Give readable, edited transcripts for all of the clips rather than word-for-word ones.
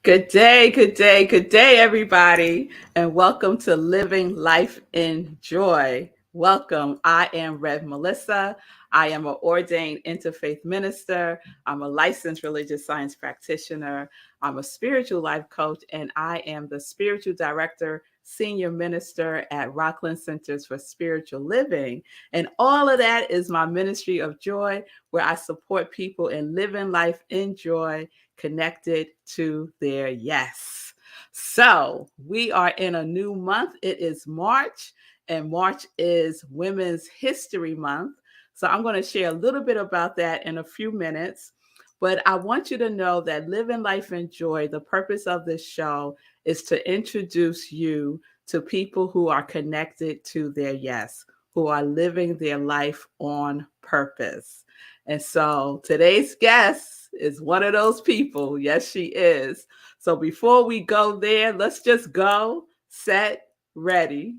Good day, everybody, and welcome to Living Life in Joy. Welcome. I am Rev Melissa. I am an ordained interfaith minister. I'm a licensed religious science practitioner. I'm a spiritual life coach, and I am the spiritual director, senior minister at Rockland Centers for Spiritual Living. And all of that is my ministry of joy, where I support people in living life in joy, connected to their yes. So we are in a new month. It is March, and March is Women's History Month. So I'm going to share a little bit about that in a few minutes. But I want you to know that Living Life in Joy, the purpose of this show is to introduce you to people who are connected to their yes, who are living their life on purpose. And so today's guest is one of those people. Yes, she is. So before we go there, let's just go, set, ready.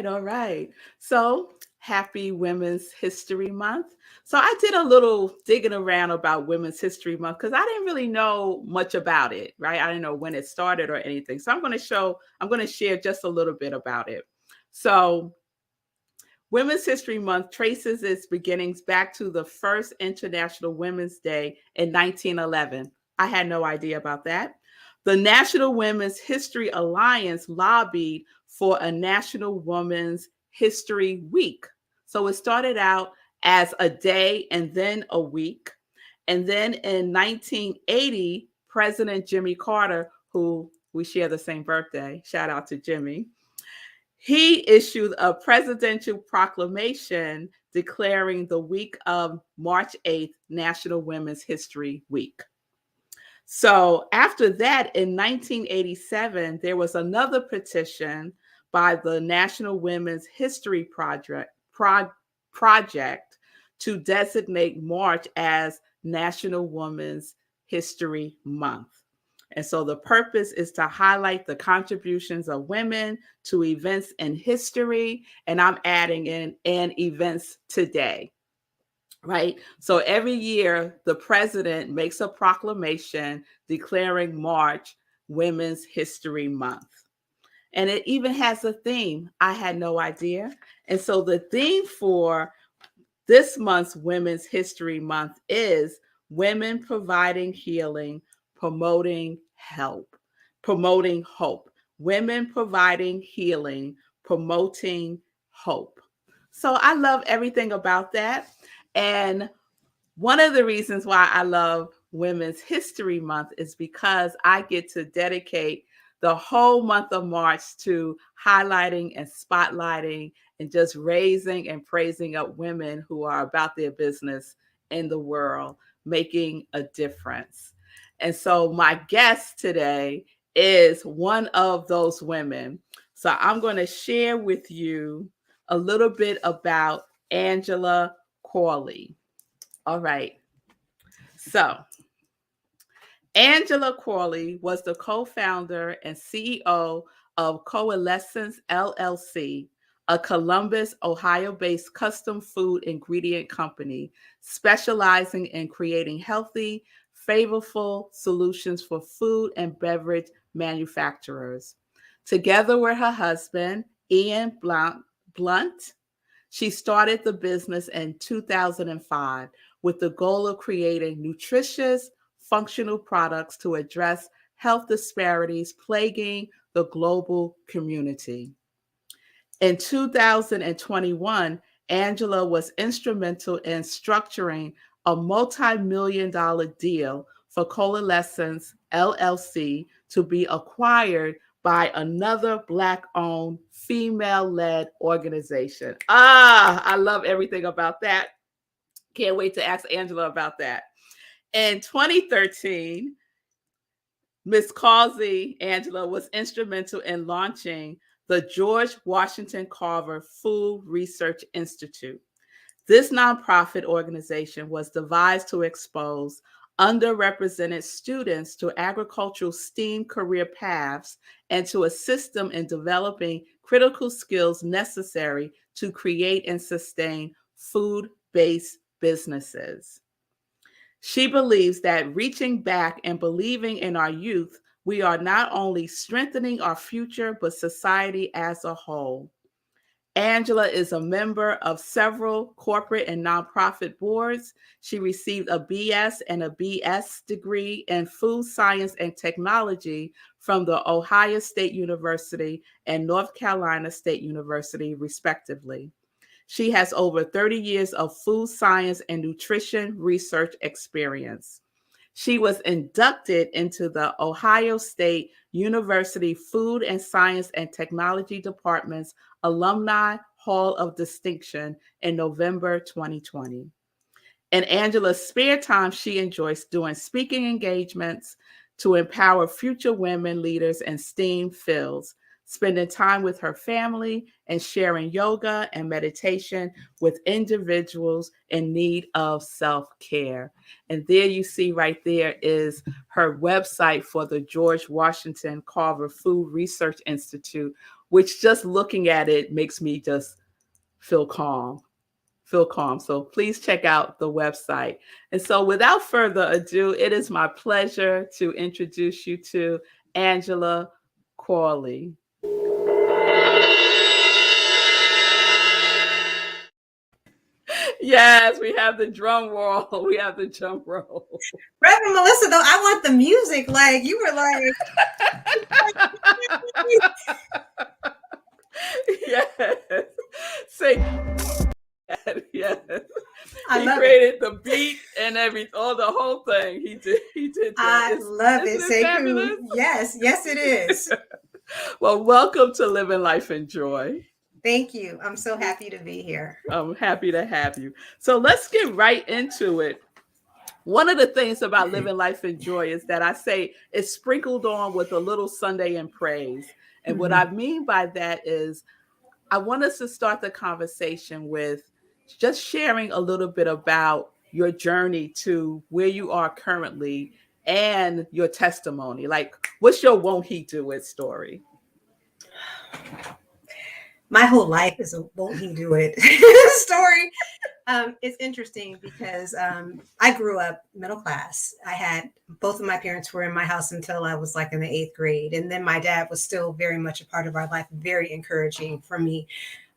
All right. So happy Women's History Month. So I did a little digging around about Women's History Month because I didn't really know much about it, right? I didn't know when it started or anything. So I'm going to share just a little bit about it. So Women's History Month traces its beginnings back to the first International Women's Day in 1911. I had no idea about that. The National Women's History Alliance lobbied for a National Women's History Week. So it started out as a day and then a week. And then in 1980, President Jimmy Carter, who we share the same birthday, shout out to Jimmy, he issued a presidential proclamation declaring the week of March 8th National Women's History Week. So after that, in 1987, there was another petition by the National Women's History Project to designate March as National Women's History Month. And so the purpose is to highlight the contributions of women to events in history, and I'm adding in and events today. Right. So every year, the president makes a proclamation declaring March Women's History Month. And it even has a theme. I had no idea. And so the theme for this month's Women's History Month is Women Providing Healing, Promoting Hope. Women Providing Healing, Promoting Hope. So I love everything about that. And one of the reasons why I love Women's History Month is because I get to dedicate the whole month of March to highlighting and spotlighting and just raising and praising up women who are about their business in the world, making a difference. And so my guest today is one of those women. So I'm going to share with you a little bit about Angela Cauley. All right. So Angela Cauley was the co-founder and CEO of Coalescence LLC, a Columbus, Ohio-based custom food ingredient company specializing in creating healthy, flavorful solutions for food and beverage manufacturers. Together with her husband, Ian Blunt, she started the business in 2005 with the goal of creating nutritious, functional products to address health disparities plaguing the global community. In 2021, Angela was instrumental in structuring a multi-million-dollar deal for Coalescence LLC to be acquired by another Black-owned, female-led organization. I love everything about that. Can't wait to ask Angela about that. In 2013, Ms. Cauley, Angela, was instrumental in launching the George Washington Carver Food Research Institute. This nonprofit organization was devised to expose underrepresented students to agricultural STEAM career paths and to assist them in developing critical skills necessary to create and sustain food-based businesses. She believes that reaching back and believing in our youth, we are not only strengthening our future, but society as a whole. Angela is a member of several corporate and nonprofit boards. She received a BS and a BS degree in food science and technology from the Ohio State University and North Carolina State University, respectively. She has over 30 years of food science and nutrition research experience. She was inducted into the Ohio State University Food and Science and Technology Department's Alumni Hall of Distinction in November 2020. In Angela's spare time, she enjoys doing speaking engagements to empower future women leaders in STEAM fields, spending time with her family, and sharing yoga and meditation with individuals in need of self-care. And there you see right there is her website for the George Washington Carver Food Research Institute, which just looking at it makes me just feel calm. So please check out the website. And so without further ado, it is my pleasure to introduce you to Angela Cauley. Yes, we have the drum roll. We have the drum roll. Rev Melissa, though, I want the music. Like you were like. Yes. Say yes. He created the beat and the whole thing. He did that. I love it. Say fabulous? Yes, it is. Well, welcome to Living Life in Joy. Thank you. I'm so happy to be here. I'm happy to have you. So let's get right into it. One of the things about Living Life in Joy is that I say it's sprinkled on with a little Sunday in praise. And what I mean by that is I want us to start the conversation with just sharing a little bit about your journey to where you are currently and your testimony. Like, what's your won't he do it story? My whole life is a won't he do it story. It's interesting because I grew up middle class. I had both of my parents were in my house until I was like in the 8th grade. And then my dad was still very much a part of our life, very encouraging for me.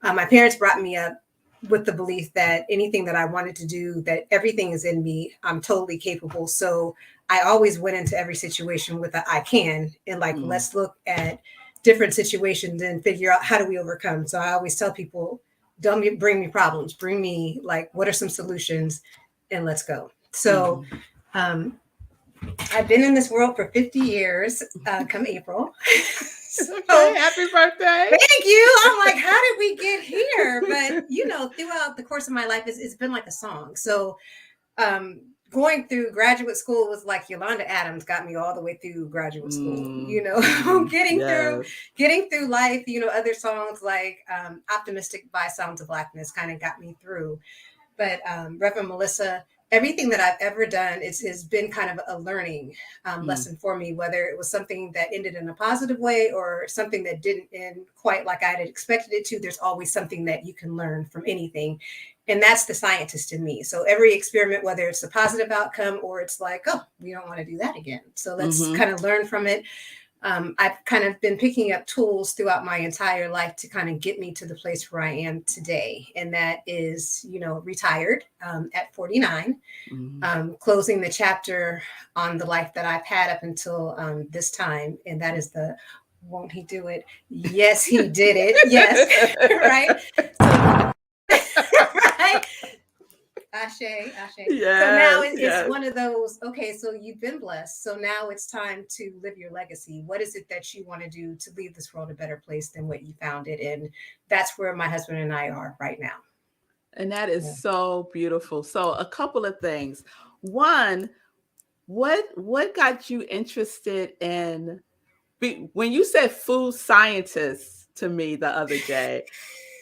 My parents brought me up with the belief that anything that I wanted to do, that everything is in me, I'm totally capable. So I always went into every situation with a I can, and like, let's look at different situations and figure out how do we overcome. So I always tell people, don't bring me problems, bring me like, what are some solutions, and let's go. So I've been in this world for 50 years, come April. So, okay, happy birthday. Thank you. I'm like, how did we get here? But, throughout the course of my life, it's been like a song. So going through graduate school was like Yolanda Adams got me all the way through graduate school, getting through life, other songs like Optimistic by Sounds of Blackness kind of got me through. But Rev Melissa, everything that I've ever done has been kind of a learning lesson for me, whether it was something that ended in a positive way or something that didn't end quite like I had expected it to. There's always something that you can learn from anything. And that's the scientist in me. So every experiment, whether it's a positive outcome or it's like, oh, we don't want to do that again. So let's kind of learn from it. I've kind of been picking up tools throughout my entire life to kind of get me to the place where I am today. And that is, retired at 49, closing the chapter on the life that I've had up until this time. And that is the, won't he do it? Yes, he did it. Yes. Right. So, right. Ashe. Yes, so now it's one of those, okay, so you've been blessed. So now it's time to live your legacy. What is it that you want to do to leave this world a better place than what you found it? And that's where my husband and I are right now. And that is so beautiful. So a couple of things. One, what got you interested in, when you said food scientist to me the other day,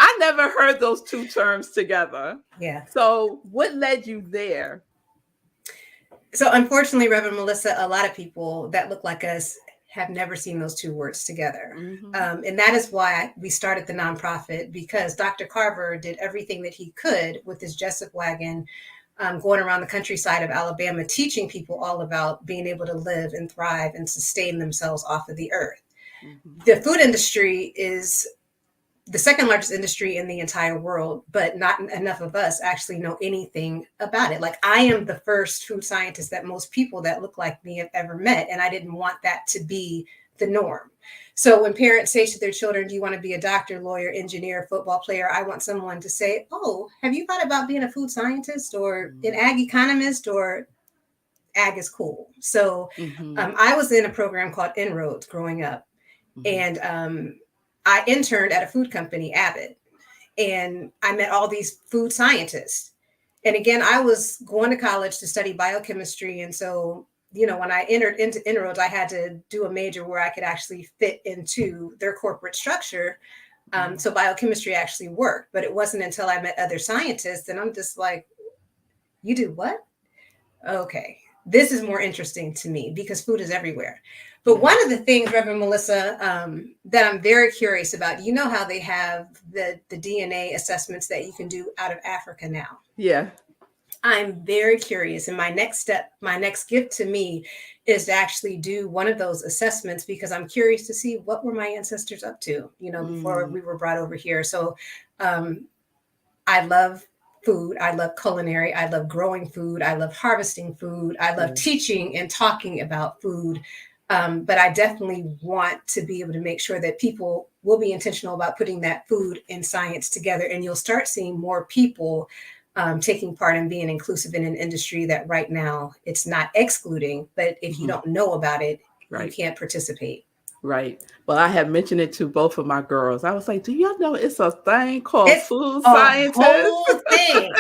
I never heard those two terms together. Yeah. So what led you there? So unfortunately, Reverend Melissa, a lot of people that look like us have never seen those two words together. Mm-hmm. And that is why we started the nonprofit, because Dr. Carver did everything that he could with his Jessup wagon, going around the countryside of Alabama, teaching people all about being able to live and thrive and sustain themselves off of the earth. Mm-hmm. The food industry is the second largest industry in the entire world, but not enough of us actually know anything about it. Like, I am the first food scientist that most people that look like me have ever met. And I didn't want that to be the norm. So when parents say to their children, do you want to be a doctor, lawyer, engineer, football player? I want someone to say, oh, have you thought about being a food scientist or an ag economist, or ag is cool. So Mm-hmm. I was in a program called Inroads growing up. Mm-hmm. And I interned at a food company, Abbott, and I met all these food scientists. And again, I was going to college to study biochemistry. And so, when I entered into Inroads, I had to do a major where I could actually fit into their corporate structure. So biochemistry actually worked, but it wasn't until I met other scientists and I'm just like, you do what? Okay, this is more interesting to me because food is everywhere. But one of the things, Reverend Melissa, that I'm very curious about, you know how they have the DNA assessments that you can do out of Africa now. Yeah. I'm very curious. And my next step, my next gift to me is to actually do one of those assessments because I'm curious to see what were my ancestors up to, before we were brought over here. So um, I love food. I love culinary. I love growing food. I love harvesting food. I love teaching and talking about food. But I definitely want to be able to make sure that people will be intentional about putting that food and science together. And you'll start seeing more people taking part and being inclusive in an industry that right now it's not excluding, but if you don't know about it, you can't participate. Right. Well, I have mentioned it to both of my girls. I was like, do y'all know it's a thing called It's food a scientists? whole thing.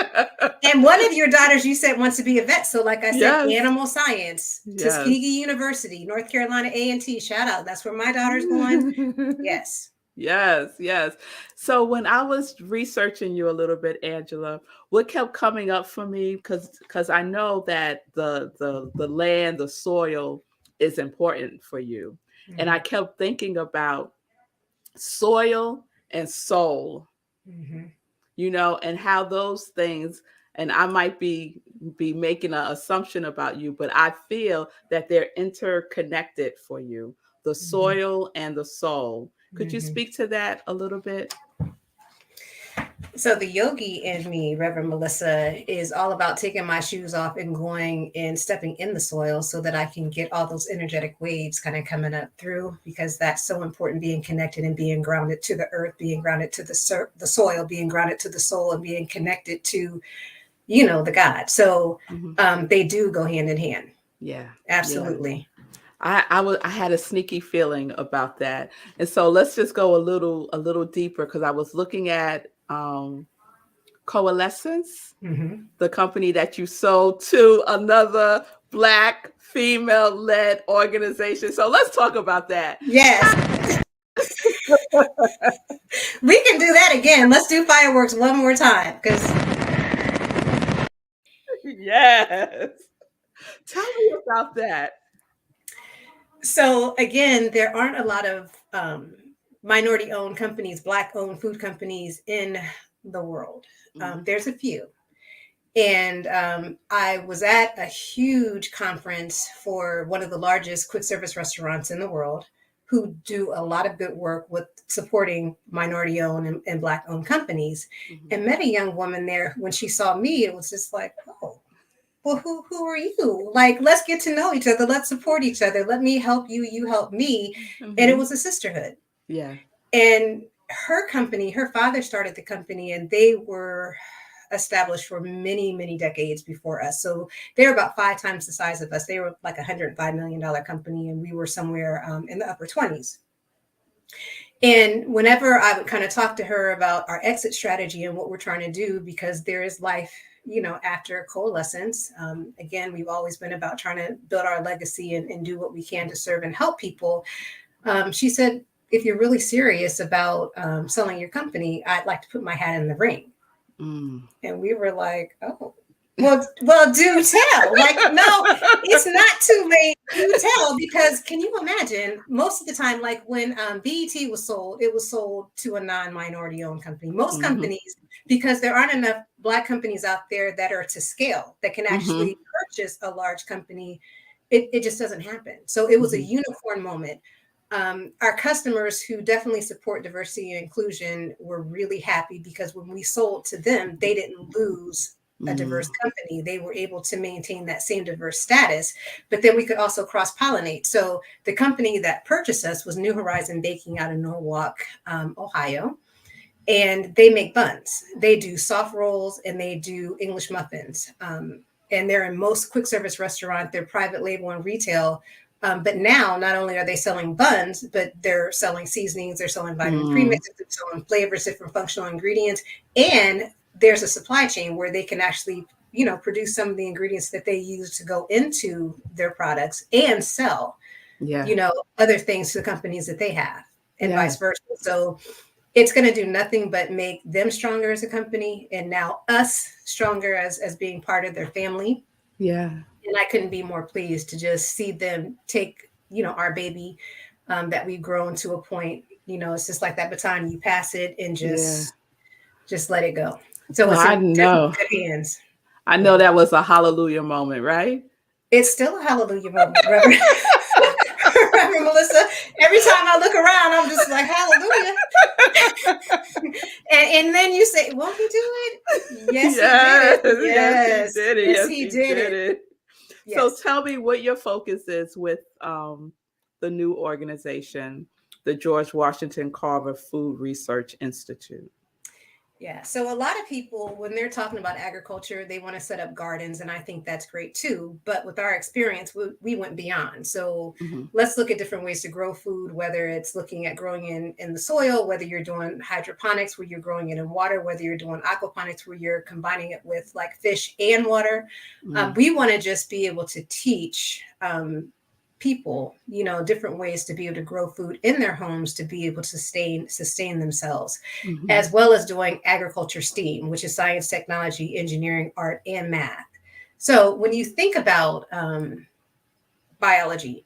And one of your daughters, you said, wants to be a vet. So like I said, Yes. animal science, Yes. Tuskegee University, North Carolina A&T, shout out. That's where my daughter's going. Yes. Yes, yes. So when I was researching you a little bit, Angela, what kept coming up for me, because I know that the land, the soil is important for you. And I kept thinking about soil and soul, and how those things, and I might be making an assumption about you, but I feel that they're interconnected for you, the soil and the soul. Could you speak to that a little bit? So the yogi in me, Reverend Melissa, is all about taking my shoes off and going and stepping in the soil so that I can get all those energetic waves kind of coming up through, because that's so important, being connected and being grounded to the earth, being grounded to the soil, being grounded to the soul, and being connected to, the God. So they do go hand in hand. Yeah. Absolutely. I had a sneaky feeling about that. And so let's just go a little deeper, because I was looking at Coalescence, the company that you sold to another Black female-led organization. So let's talk about that. Yes. We can do that again. Let's do fireworks one more time because Yes. Tell me about that. so again, there aren't a lot of minority owned companies, Black owned food companies in the world. There's a few. And I was at a huge conference for one of the largest quick service restaurants in the world, who do a lot of good work with supporting minority owned and Black owned companies, and met a young woman there. When she saw me, it was just like, oh, well, who are you? Like, let's get to know each other. Let's support each other. Let me help you. You help me. And it was a sisterhood. Yeah. And her company, her father started the company, and they were established for many, many decades before us. So they're about 5 times the size of us. They were like $105 million company, and we were somewhere in the upper 20s. And whenever I would kind of talk to her about our exit strategy and what we're trying to do, because there is life, after coalescence. Again, we've always been about trying to build our legacy and do what we can to serve and help people. She said, if you're really serious about selling your company, I'd like to put my hat in the ring. And we were like, oh, Well, do tell. Like, no, it's not too late. Do tell, because can you imagine? Most of the time, like when BET was sold, it was sold to a non-minority owned company. Most companies, because there aren't enough Black companies out there that are to scale that can actually purchase a large company, it just doesn't happen. So it was a unicorn moment. Our customers who definitely support diversity and inclusion were really happy, because when we sold to them, they didn't lose a diverse company. They were able to maintain that same diverse status, but then we could also cross-pollinate. So the company that purchased us was New Horizon Baking out of Norwalk, Ohio, and they make buns. They do soft rolls and they do English muffins. And they're in most quick service restaurants, they're private label and retail. But now not only are they selling buns, but they're selling seasonings, they're selling vitamin premixes, they're selling flavors, different functional ingredients, and there's a supply chain where they can actually, produce some of the ingredients that they use to go into their products and sell, other things to the companies that they have, and vice versa. So it's going to do nothing but make them stronger as a company, and now us stronger as being part of their family. Yeah. And I couldn't be more pleased to just see them take, our baby that we've grown to a point, it's just like that baton, you pass it and just let it go. So Well, it's I in know. good hands. I know that was a hallelujah moment, right? It's still a hallelujah moment, Reverend. Reverend Melissa. Every time I look around, I'm just like, hallelujah. and then you say, won't he do it? Yes, he did it. Yes, he did it. Yes, he did it. Yes. So tell me what your focus is with the new organization, the George Washington Carver Food Research Institute. Yeah. So a lot of people, when they're talking about agriculture, they want to set up gardens. And I think that's great too. But with our experience, we went beyond. So let's look at different ways to grow food, whether it's looking at growing in the soil, whether you're doing hydroponics where you're growing it in water, whether you're doing aquaponics where you're combining it with like fish and water. We want to just be able to teach people, different ways to be able to grow food in their homes, to be able to sustain themselves, as well as doing agriculture STEAM, which is science, technology, engineering, art, and math. So when you think about biology,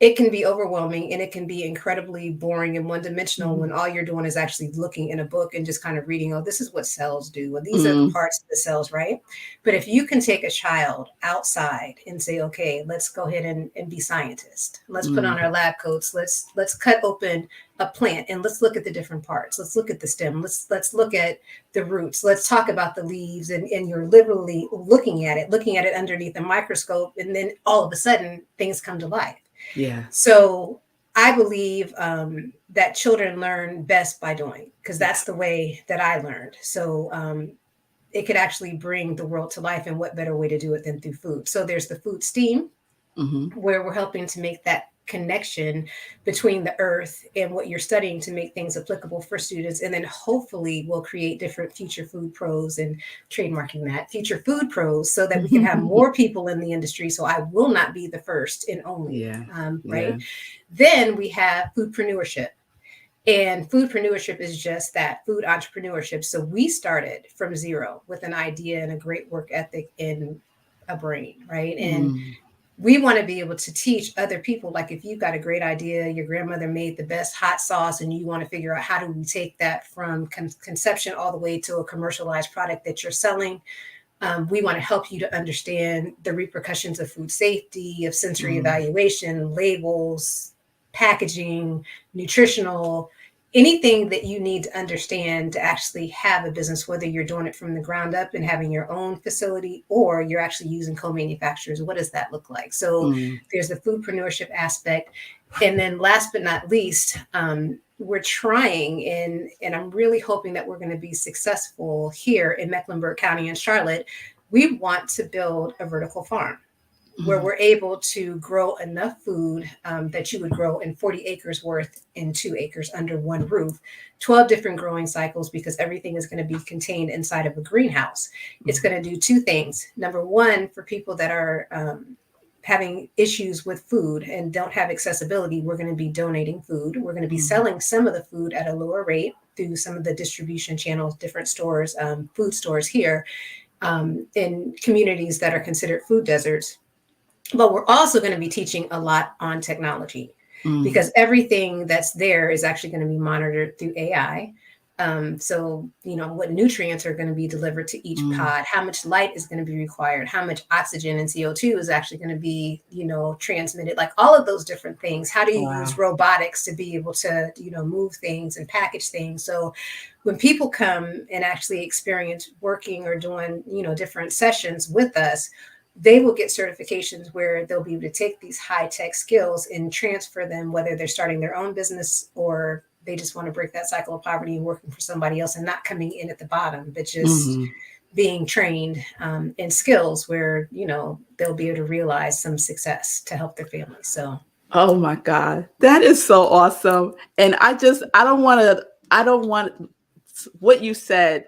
it can be overwhelming and it can be incredibly boring and one-dimensional when all you're doing is actually looking in a book and just kind of reading, oh, this is what cells do, and these are the parts of the cells, right? But if you can take a child outside and say, okay, let's go ahead and be scientists. Let's put on our lab coats. Let's cut open a plant and let's look at the different parts. Let's look at the stem. Let's look at the roots. Let's talk about the leaves. And you're literally looking at it underneath a microscope. And then all of a sudden things come to life. Yeah. So I believe that children learn best by doing, because that's the way that I learned. So it could actually bring the world to life, and what better way to do it than through food? So there's the food STEAM, where we're helping to make that connection between the earth and what you're studying to make things applicable for students. And then hopefully we'll create different future food pros, and trademarking that future food pros, so that we can have more people in the industry. So I will not be the first and only, right? Yeah. Then we have foodpreneurship. And foodpreneurship is just that, food entrepreneurship. So we started from zero with an idea and a great work ethic and a brain, right? And we want to be able to teach other people, like if you've got a great idea, your grandmother made the best hot sauce, and you want to figure out how do we take that from conception all the way to a commercialized product that you're selling. We want to help you to understand the repercussions of food safety, of sensory evaluation, labels, packaging, nutritional, anything that you need to understand to actually have a business, whether you're doing it from the ground up and having your own facility, or you're actually using co-manufacturers. What does that look like? So there's the foodpreneurship aspect. And then last but not least, we're trying, and I'm really hoping that we're going to be successful here in Mecklenburg County and Charlotte. We want to build a vertical farm where we're able to grow enough food that you would grow in 40 acres worth in 2 acres under one roof, 12 different growing cycles, because everything is going to be contained inside of a greenhouse. It's going to do two things. Number one, for people that are having issues with food and don't have accessibility, we're going to be donating food. We're going to be selling some of the food at a lower rate through some of the distribution channels, different stores, food stores here. in communities that are considered food deserts. But we're also going to be teaching a lot on technology because everything that's there is actually going to be monitored through AI. So, what nutrients are going to be delivered to each pod, how much light is going to be required, how much oxygen and CO2 is actually going to be, transmitted, like all of those different things. How do you use robotics to be able to, move things and package things? So when people come and actually experience working or doing, different sessions with us, they will get certifications where they'll be able to take these high-tech skills and transfer them, whether they're starting their own business or they just want to break that cycle of poverty and working for somebody else and not coming in at the bottom, but just being trained in skills where, they'll be able to realize some success to help their family. So, oh my God, that is so awesome. And I don't want what you said.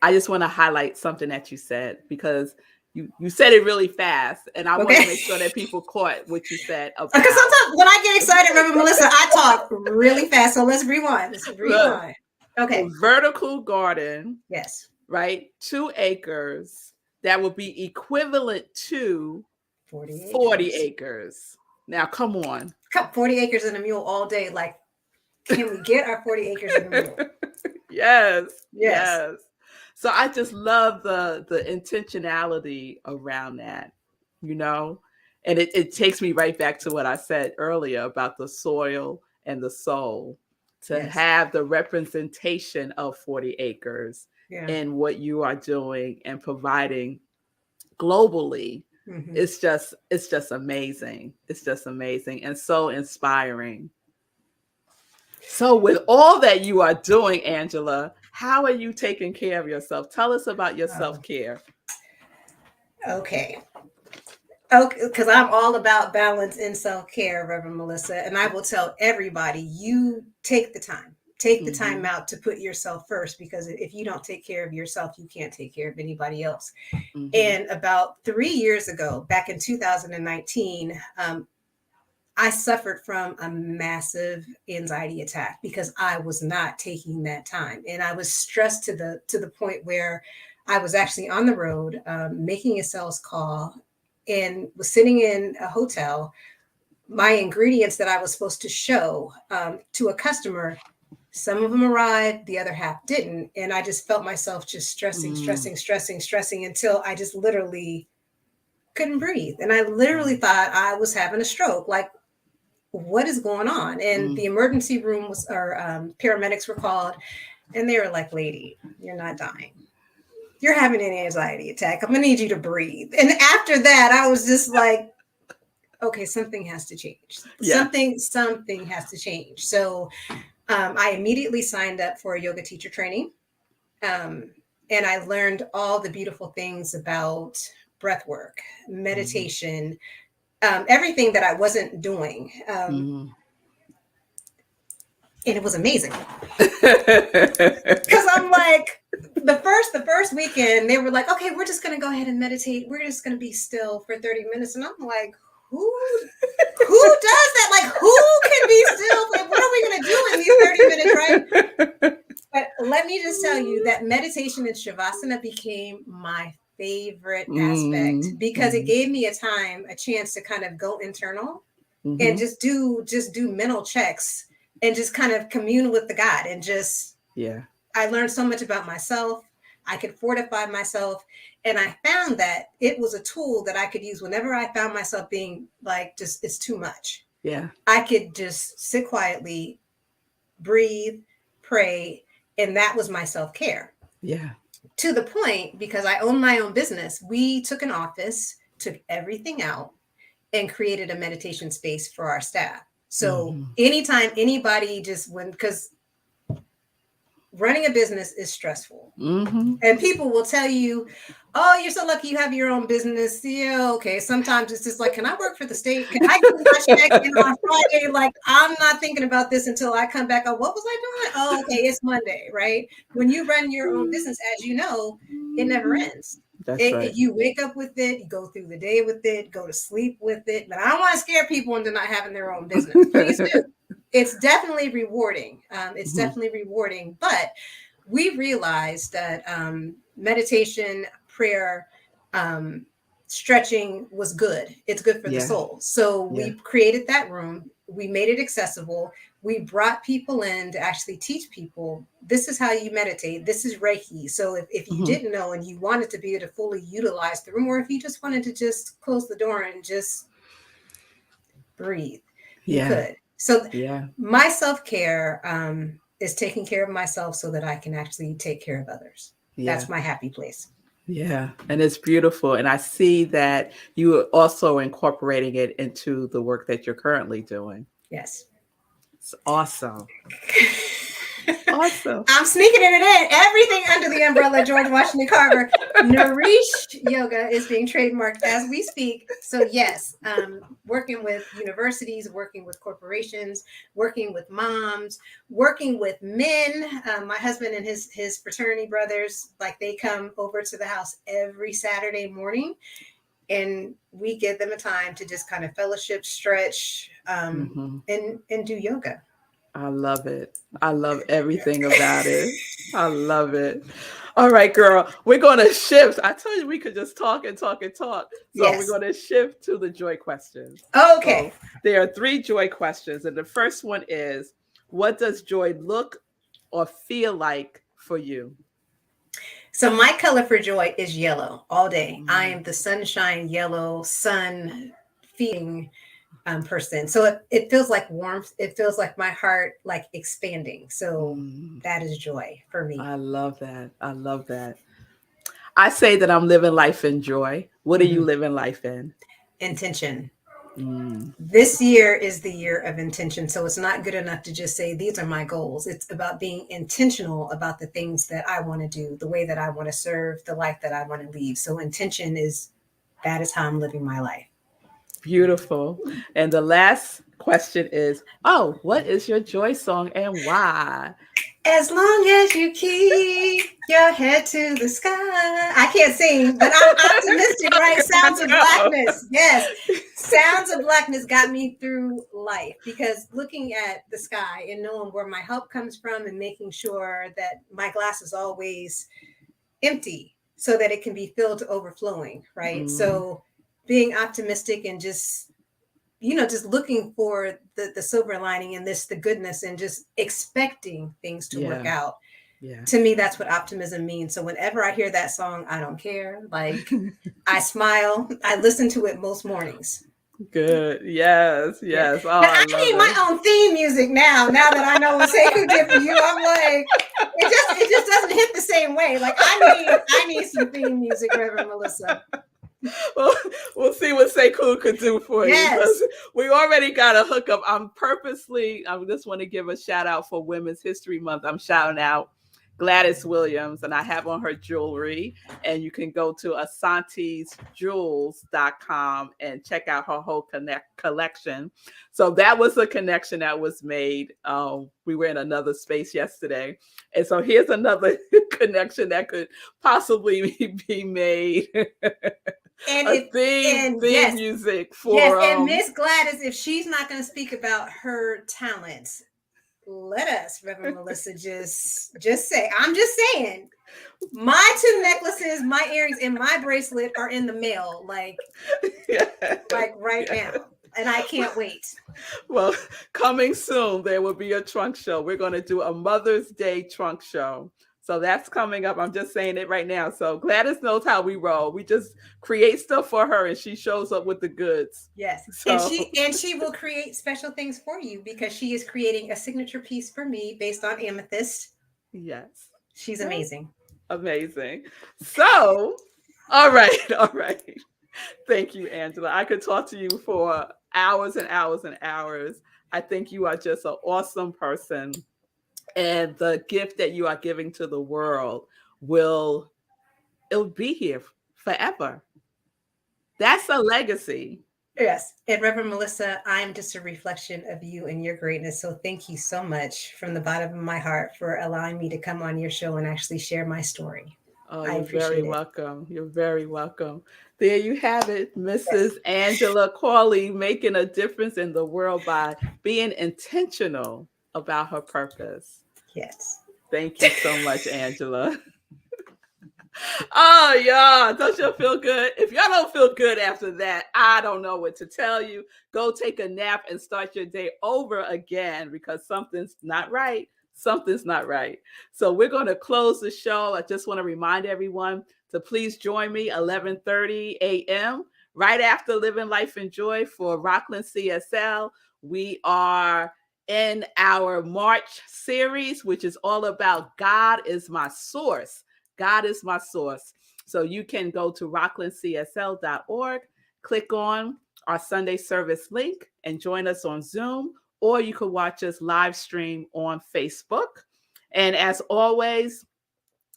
I just want to highlight something that you said because you said it really fast, and I want to make sure that people caught what you said. Because sometimes when I get excited, Rev Melissa, I talk really fast. So let's rewind. Look, okay. Vertical garden. Yes. Right. 2 acres. That would be equivalent to 40 acres. Now, come on. 40 acres and a mule all day. Like, can we get our 40 acres and a mule? Yes. So I just love the intentionality around that, and it takes me right back to what I said earlier about the soil and the soul, to have the representation of 40 acres in what you are doing and providing globally. It's just amazing. It's just amazing and so inspiring. So with all that you are doing, Angela, how are you taking care of yourself? Tell us about your self-care. Okay, because I'm all about balance in self-care, Reverend Melissa. And I will tell everybody, you take the time. Take the time out to put yourself first, because if you don't take care of yourself, you can't take care of anybody else. And about 3 years ago, back in 2019, I suffered from a massive anxiety attack because I was not taking that time. And I was stressed to the point where I was actually on the road, making a sales call, and was sitting in a hotel. My ingredients that I was supposed to show to a customer, some of them arrived, the other half didn't. And I just felt myself just stressing until I just literally couldn't breathe. And I literally thought I was having a stroke. Like, what is going on? And the emergency room paramedics were called, and they were like, lady, you're not dying. You're having an anxiety attack. I'm gonna need you to breathe. And after that, I was just like, okay, something has to change. Something has to change. So I immediately signed up for a yoga teacher training. And I learned all the beautiful things about breath work, meditation, everything that I wasn't doing. And it was amazing. Because I'm like, the first weekend, they were like, okay, we're just going to go ahead and meditate. We're just going to be still for 30 minutes. And I'm like, who does that? Like, who can be still? Like, what are we going to do in these 30 minutes, right? But let me just tell you that meditation and Shavasana became my favorite aspect, because it gave me a chance to kind of go internal and just do mental checks and just kind of commune with the God, and I learned so much about myself. I could fortify myself, and I found that it was a tool that I could use whenever I found myself being like, just, it's too much. I could just sit quietly, breathe, pray, and that was my self-care. To the point, because I own my own business, we took an office, took everything out, and created a meditation space for our staff. So anytime anybody just went, because running a business is stressful. And people will tell you, oh, you're so lucky you have your own business. Yeah, okay. Sometimes it's just like, can I work for the state? Can I get my check in on Friday? Like, I'm not thinking about this until I come back. Oh, what was I doing? Oh, okay, it's Monday, right? When you run your own business, as you know, it never ends. Right. You wake up with it, you go through the day with it, go to sleep with it. But I don't want to scare people into not having their own business. Please do. It's definitely rewarding. Definitely rewarding. But we realized that meditation, prayer, stretching was good. It's good for the Yeah. soul. So Yeah. we created that room. We made it accessible. We brought people in to actually teach people, this is how you meditate. This is Reiki. So if you didn't know and you wanted to be able to fully utilize the room, or if you just wanted to just close the door and just breathe, you Yeah. could. So Yeah. my self-care is taking care of myself so that I can actually take care of others. Yeah. That's my happy place. Yeah. And it's beautiful. And I see that you are also incorporating it into the work that you're currently doing. Yes. It's awesome. Awesome. I'm sneaking it in. Everything under the umbrella, George Washington Carver. Nourish Yoga is being trademarked as we speak. So yes, working with universities, working with corporations, working with moms, working with men. My husband and his fraternity brothers, like they come over to the house every Saturday morning, and we give them a time to just kind of fellowship, stretch, and do yoga. I love it. I love everything about it. I love it. All right, girl. We're going to shift. I told you we could just talk and talk and talk. So Yes. we're going to shift to the joy questions. Okay. So there are 3 joy questions. And the first one is, what does joy look or feel like for you? So my color for joy is yellow all day. I am the sunshine yellow, sun feeling person. So it feels like warmth. It feels like my heart like expanding. So that is joy for me. I love that. I love that. I say that I'm living life in joy. What are you living life in? Intention. This year is the year of intention. So it's not good enough to just say, these are my goals. It's about being intentional about the things that I want to do, the way that I want to serve, the life that I want to lead. So intention that is how I'm living my life. Beautiful. And the last question is, what is your joy song and why? As long as you keep your head to the sky. I can't sing, but I'm optimistic, right? Sounds of Blackness. Yes. Sounds of Blackness got me through life, because looking at the sky and knowing where my help comes from and making sure that my glass is always empty so that it can be filled to overflowing, right? So being optimistic and just looking for the silver lining in this, the goodness, and just expecting things to work out. Yeah. To me, that's what optimism means. So whenever I hear that song, I don't care. Like, I smile. I listen to it most mornings. Good. Yes. Yes. Oh, I need my own theme music now that I know what Sekou did for you. I'm like, it just doesn't hit the same way. Like, I need some theme music, Rev Melissa. Well, we'll see what Sekou could do for you. We already got a hookup. I just want to give a shout out for Women's History Month. I'm shouting out Gladys Williams, and I have on her jewelry, and you can go to asantisjewels.com and check out her whole collection. So that was a connection that was made. We were in another space yesterday, and so here's another connection that could possibly be made. And theme music for and Miss Gladys, if she's not going to speak about her talents, let us, Rev Melissa, just say. I'm just saying, my 2 necklaces, my earrings, and my bracelet are in the mail, like right now, and I can't wait. Well, coming soon, there will be a trunk show. We're going to do a Mother's Day trunk show. So that's coming up. I'm just saying it right now. So Gladys knows how we roll. We just create stuff for her, and she shows up with the goods. Yes. So. And she will create special things for you, because she is creating a signature piece for me based on amethyst. Yes. She's amazing. Amazing. So, all right. Thank you, Angela. I could talk to you for hours and hours and hours. I think you are just an awesome person. And the gift that you are giving to the world it'll be here forever. That's a legacy. Yes. And Reverend Melissa, I'm just a reflection of you and your greatness. So thank you so much from the bottom of my heart for allowing me to come on your show and actually share my story. Oh, you're very welcome. You're very welcome. There you have it, Mrs. Angela Cauley, making a difference in the world by being intentional about her purpose. Yes. Thank you so much, Angela. Oh, y'all, don't you feel good? If y'all don't feel good after that, I don't know what to tell you. Go take a nap and start your day over again because something's not right. Something's not right. So we're going to close the show. I just want to remind everyone to please join me 11:30 a.m. right after Living Life in Joy for Rockland CSL. We are in our March series, which is all about God is my source. God is my source. So you can go to rocklandcsl.org, click on our Sunday service link, and join us on Zoom, or you could watch us live stream on Facebook. And as always,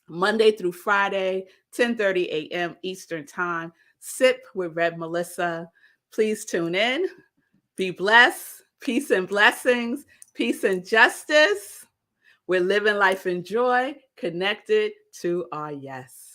Monday through Friday, 10:30 a.m. Eastern Time, Sip with Rev Melissa. Please tune in. Be blessed. Peace and blessings. Peace and justice. We're living life in joy, connected to our yes.